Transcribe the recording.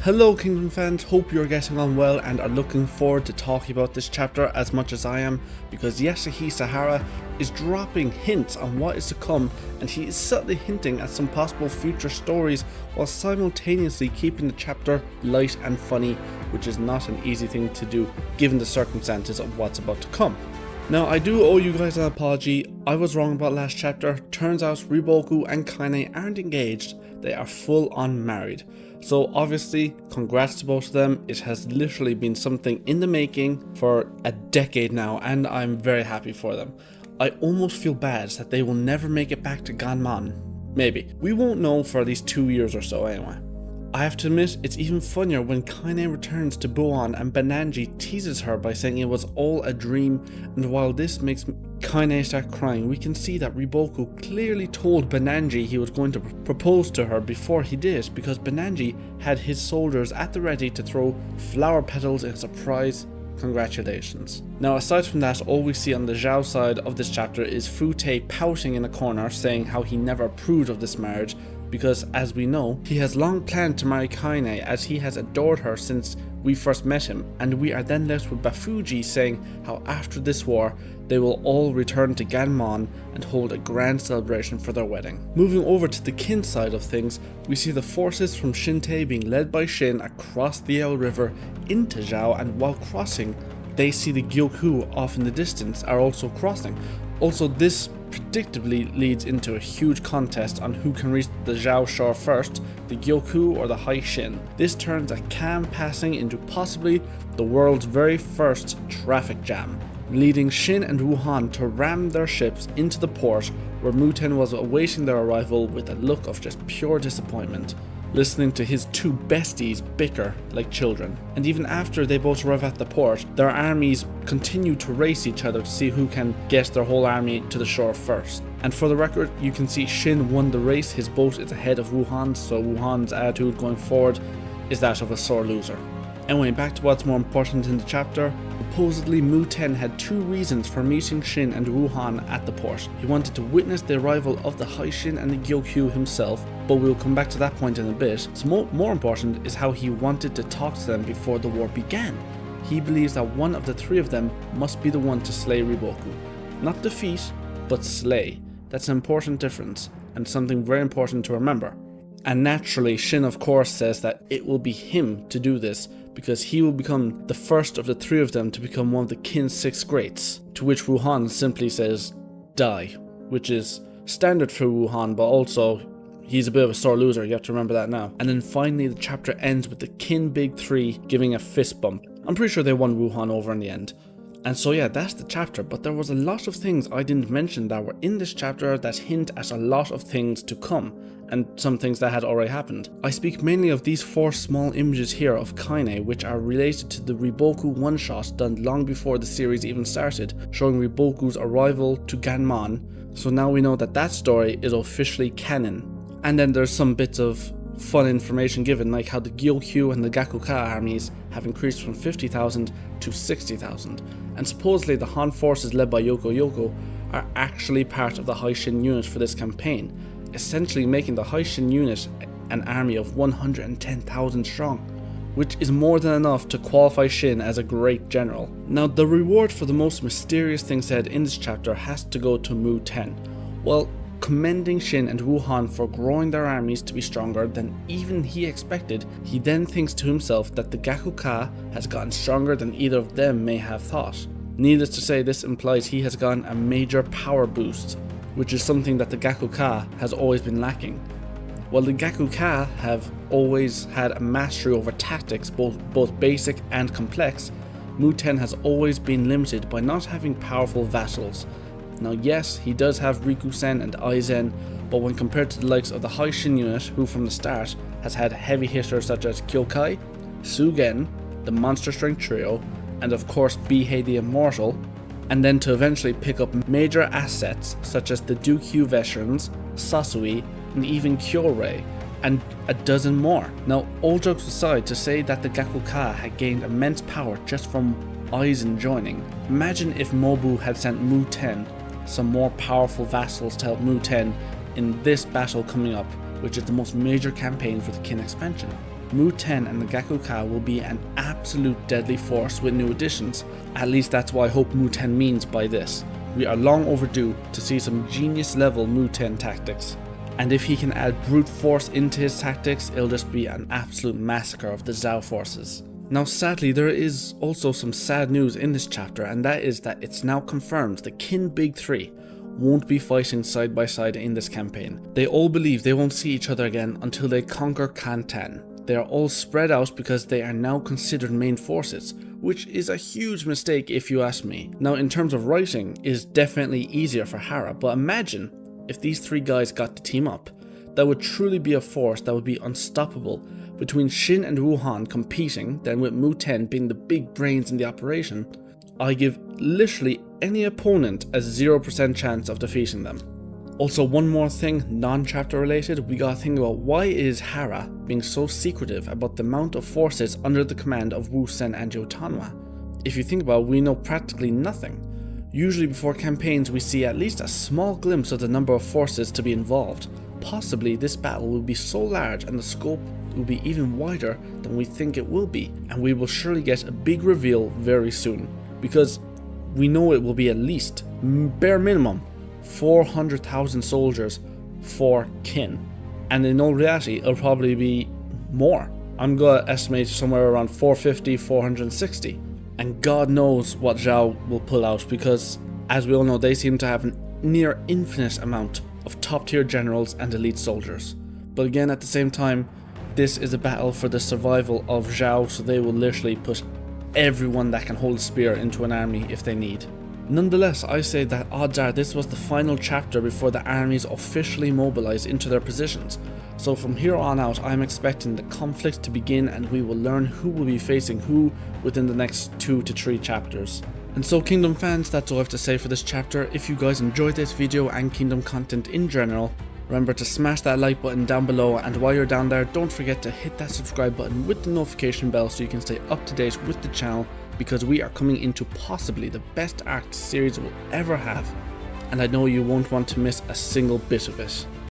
Hello Kingdom fans, hope you're getting on well and are looking forward to talking about this chapter as much as I am, because Yasuhisa is dropping hints on what is to come, and he is subtly hinting at some possible future stories while simultaneously keeping the chapter light and funny, which is not an easy thing to do given the circumstances of what's about to come. Now, I do owe you guys an apology. I was wrong about last chapter. Turns out Riboku and Kaine aren't engaged, they are full on married. So obviously, congrats to both of them. It has literally been something in the making for a decade now, and I'm very happy for them. I almost feel bad that they will never make it back to Ganmon. Maybe. We won't know for at least 2 years or so anyway. I have to admit, it's even funnier when Kaine returns to Boan and Bananji teases her by saying it was all a dream, and while this makes Kaine start crying, we can see that Riboku clearly told Bananji he was going to propose to her before he did, because Bananji had his soldiers at the ready to throw flower petals in a surprise congratulations. Now, aside from that, all we see on the Zhao side of this chapter is Fute pouting in a corner saying how he never approved of this marriage, because as we know, he has long planned to marry Kaine as he has adored her since we first met him, and we are then left with Bafuji saying how after this war, they will all return to Ganmon and hold a grand celebration for their wedding. Moving over to the Kin side of things, we see the forces from Shinte being led by Shin across the El River into Zhao, and while crossing, they see the Gyoku off in the distance are also crossing. Also, this predictably leads into a huge contest on who can reach the Zhao shore first, the Gyoku or the High Shin. This turns a calm passing into possibly the world's very first traffic jam, leading Shin and Wuhan to ram their ships into the port where Muten was awaiting their arrival with a look of just pure disappointment, listening to his two besties bicker like children. And even after they both arrive at the port, their armies continue to race each other to see who can get their whole army to the shore first. And for the record, you can see Shin won the race. His boat is ahead of Wuhan's, so Wuhan's attitude going forward is that of a sore loser. Anyway, back to what's more important in the chapter. Supposedly, Muten had two reasons for meeting Shin and Wuhan at the port. He wanted to witness the arrival of the High Shin and the Gyokyu himself, but we'll come back to that point in a bit. So more important is how he wanted to talk to them before the war began. He believes that one of the three of them must be the one to slay Riboku. Not defeat, but slay. That's an important difference, and something very important to remember. And naturally, Shin of course says that it will be him to do this, because he will become the first of the three of them to become one of the Kin's 6 greats, to which Wuhan simply says, die, which is standard for Wuhan, but also he's a bit of a sore loser, you have to remember that now. And then finally the chapter ends with the Kin Big 3 giving a fist bump. I'm pretty sure they won Wuhan over in the end. And so yeah, that's the chapter, but there was a lot of things I didn't mention that were in this chapter that hint at a lot of things to come, and some things that had already happened. I speak mainly of these 4 small images here of Kaine, which are related to the Riboku one-shot done long before the series even started, showing Riboku's arrival to Ganmon, so now we know that that story is officially canon. And then there's some bits of fun information given, like how the Gyokyu and the Gakuka armies have increased from 50,000 to 60,000, and supposedly the Han forces led by Yoko are actually part of the High Shin unit for this campaign, essentially making the High Shin unit an army of 110,000 strong, which is more than enough to qualify Shin as a great general. Now, the reward for the most mysterious thing said in this chapter has to go to Muten. Well, commending Shin and Wuhan for growing their armies to be stronger than even he expected, he then thinks to himself that the Gakuka has gotten stronger than either of them may have thought. Needless to say, this implies he has gotten a major power boost, which is something that the Gakuka has always been lacking. While the Gakuka have always had a mastery over tactics, both basic and complex, Muten has always been limited by not having powerful vassals. Now yes, he does have Rikusen and Aizen, but when compared to the likes of the High Shin unit, who from the start has had heavy hitters such as Kyokai, Sugen, the Monster Strength Trio, and of course Bihei the Immortal, and then to eventually pick up major assets such as the Dukyu veterans, Sasui, and even Kyorei, and a dozen more. Now, all jokes aside, to say that the Gakuka had gained immense power just from Aizen joining, imagine if Mobu had sent Muten some more powerful vassals to help Muten in this battle coming up, which is the most major campaign for the Kin expansion. Mu 10 and the Gakuka will be an absolute deadly force with new additions. At least that's what I hope Mu 10 means by this. We are long overdue to see some genius level Mu 10 tactics. And if he can add brute force into his tactics, it'll just be an absolute massacre of the Zhao forces. Now sadly, there is also some sad news in this chapter, and that is that it's now confirmed the Kin Big 3 won't be fighting side by side in this campaign. They all believe they won't see each other again until they conquer Kantan. They are all spread out because they are now considered main forces, which is a huge mistake if you ask me. Now in terms of writing, it is definitely easier for Hara, but imagine if these three guys got to team up. That would truly be a force that would be unstoppable. Between Shin and Wuhan competing, then with Mu 10 being the big brains in the operation, I give literally any opponent a 0% chance of defeating them. Also, one more thing, non-chapter related, we gotta think about why is Hara being so secretive about the amount of forces under the command of Wu Sen and Yotanwa. If you think about it, we know practically nothing. Usually before campaigns we see at least a small glimpse of the number of forces to be involved. Possibly this battle will be so large and the scope will be even wider than we think it will be, and we will surely get a big reveal very soon, because we know it will be at least, bare minimum, 400,000 soldiers for Kin, and in all reality it'll probably be more. I'm gonna estimate somewhere around 450, 460, and God knows what Zhao will pull out, because as we all know they seem to have an near infinite amount of top tier generals and elite soldiers. But again, at the same time, this is a battle for the survival of Zhao, so they will literally put everyone that can hold a spear into an army if they need. Nonetheless, I say that odds are this was the final chapter before the armies officially mobilize into their positions. So from here on out, I'm expecting the conflict to begin, and we will learn who will be facing who within the next 2 to 3 chapters. And so Kingdom fans, that's all I have to say for this chapter. If you guys enjoyed this video and Kingdom content in general, remember to smash that like button down below, and while you're down there, don't forget to hit that subscribe button with the notification bell so you can stay up to date with the channel, because we are coming into possibly the best arc series we'll ever have, and I know you won't want to miss a single bit of it.